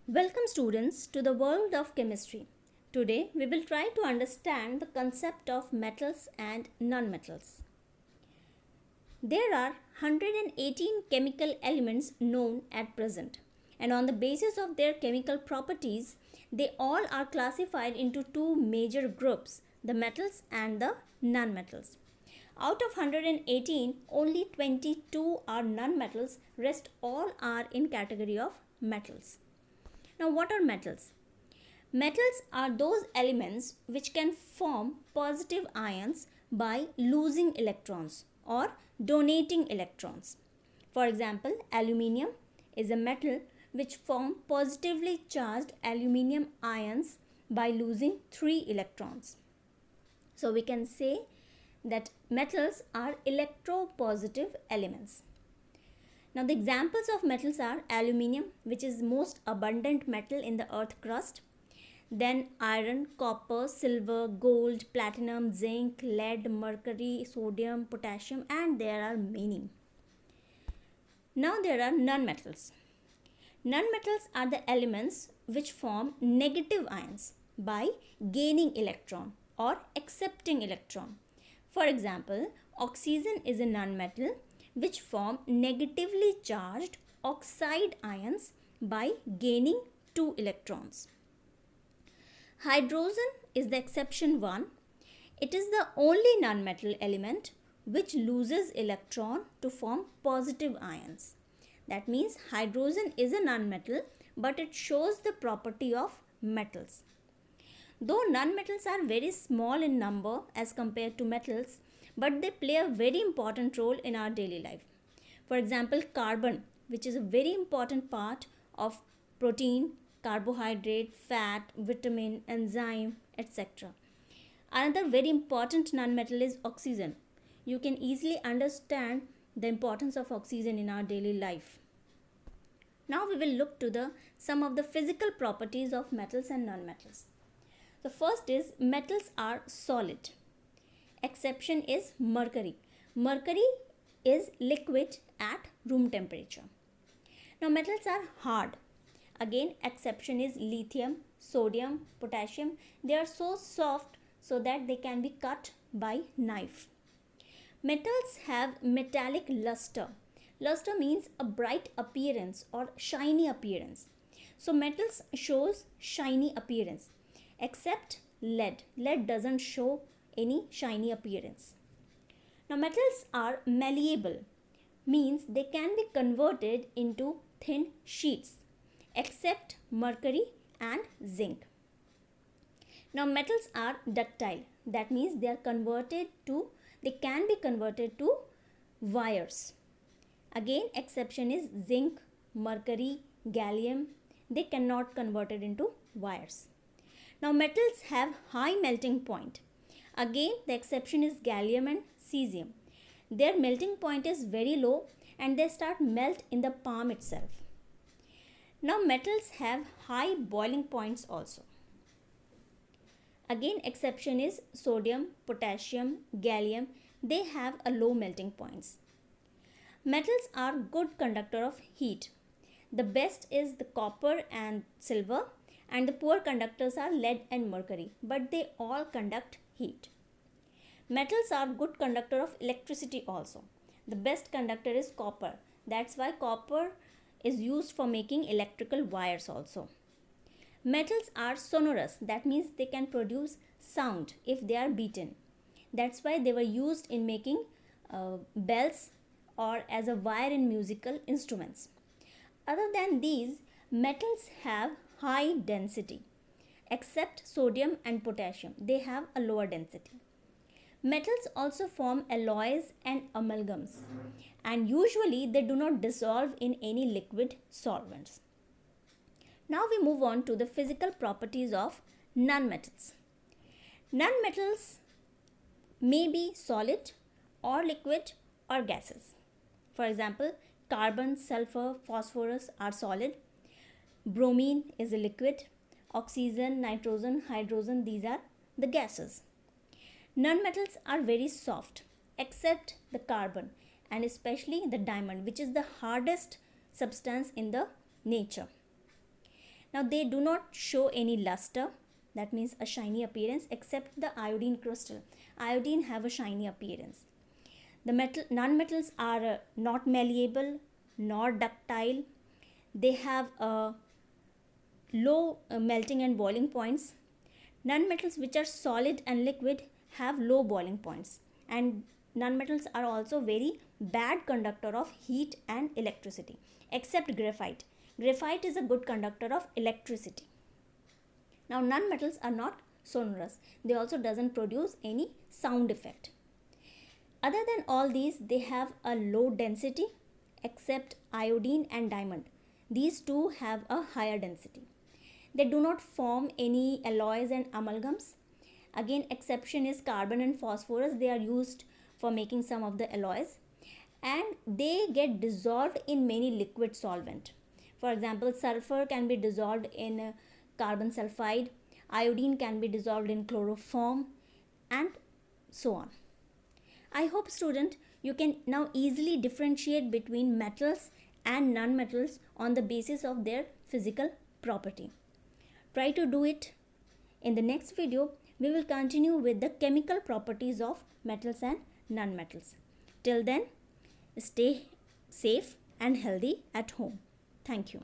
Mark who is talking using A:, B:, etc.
A: Welcome students to the world of chemistry. Today we will try to understand the concept of metals and nonmetals. There are 118 chemical elements known at present, and on the basis of their chemical properties, they all are classified into two major groups, the metals and the nonmetals. Out of 118, only 22 are nonmetals, rest all are in category of metals. Now, what are metals? Metals are those elements which can form positive ions by losing electrons or donating electrons. For example, aluminium is a metal which form positively charged aluminium ions by losing 3 electrons. So we can say that metals are electropositive elements. Now the examples of metals are aluminium, which is most abundant metal in the earth crust, then iron, copper, silver, gold, platinum, zinc, lead, mercury, sodium, potassium, and there are many. Now there are nonmetals. Nonmetals are the elements which form negative ions by gaining electron or accepting electron. For example, oxygen is a nonmetal which form negatively charged oxide ions by gaining 2 electrons. Hydrogen is the exception one. It is the only nonmetal element which loses electron to form positive ions. That means hydrogen is a nonmetal, but it shows the property of metals. Though nonmetals are very small in number as compared to metals, but they play a very important role in our daily life. For example, carbon, which is a very important part of protein, carbohydrate, fat, vitamin, enzyme, etc. Another very important nonmetal is oxygen. You can easily understand the importance of oxygen in our daily life. Now we will look to some of the physical properties of metals and nonmetals. The first is metals are solid. Exception is mercury. Mercury is liquid at room temperature. Now metals are hard. Again, exception is lithium, sodium, potassium. They are so soft so that they can be cut by knife. Metals have metallic luster. Luster means a bright appearance or shiny appearance. So metals shows shiny appearance except lead. Lead doesn't show any shiny appearance. Now metals are malleable, means they can be converted into thin sheets except mercury and zinc. Now metals are ductile, that means they can be converted to wires. Again, exception is zinc, mercury, gallium, they cannot convert it into wires. Now metals have high melting point. Again, the exception is gallium and cesium. Their melting point is very low and they start melt in the palm itself. Now metals have high boiling points also. Again, exception is sodium, potassium, gallium. They have a low melting points. Metals are good conductor of heat. The best is the copper and silver, and the poor conductors are lead and mercury, but they all conduct heat. Metals are good conductor of electricity also. The best conductor is copper. That's why copper is used for making electrical wires also. Metals are sonorous. That means they can produce sound if they are beaten. That's why they were used in making bells or as a wire in musical instruments. Other than these, metals have high density. Except sodium and potassium, they have a lower density. Metals also form alloys and amalgams, and usually they do not dissolve in any liquid solvents. Now we move on to the physical properties of nonmetals. Nonmetals may be solid or liquid or gases. For example, carbon, sulfur, phosphorus are solid. Bromine is a liquid. Oxygen, nitrogen, hydrogen, these are the gases. Nonmetals are very soft except the carbon and especially the diamond, which is the hardest substance in the nature. Now they do not show any luster, that means a shiny appearance, except the iodine crystal. Iodine have a shiny appearance. The nonmetals are not malleable nor ductile. They have low melting and boiling points. Nonmetals which are solid and liquid have low boiling points, and nonmetals are also very bad conductor of heat and electricity, except graphite. Graphite is a good conductor of electricity. Now nonmetals are not sonorous. They also doesn't produce any sound effect. Other than all these, they have a low density, except iodine and diamond. These two have a higher density. They do not form any alloys and amalgams. Again, exception is carbon and phosphorus. They are used for making some of the alloys, and they get dissolved in many liquid solvent. For example, sulfur can be dissolved in carbon sulfide, iodine can be dissolved in chloroform, and so on. I hope, student, you can now easily differentiate between metals and non-metals on the basis of their physical property. Try to do it. In the next video, we will continue with the chemical properties of metals and non-metals. Till then, stay safe and healthy at home. Thank you.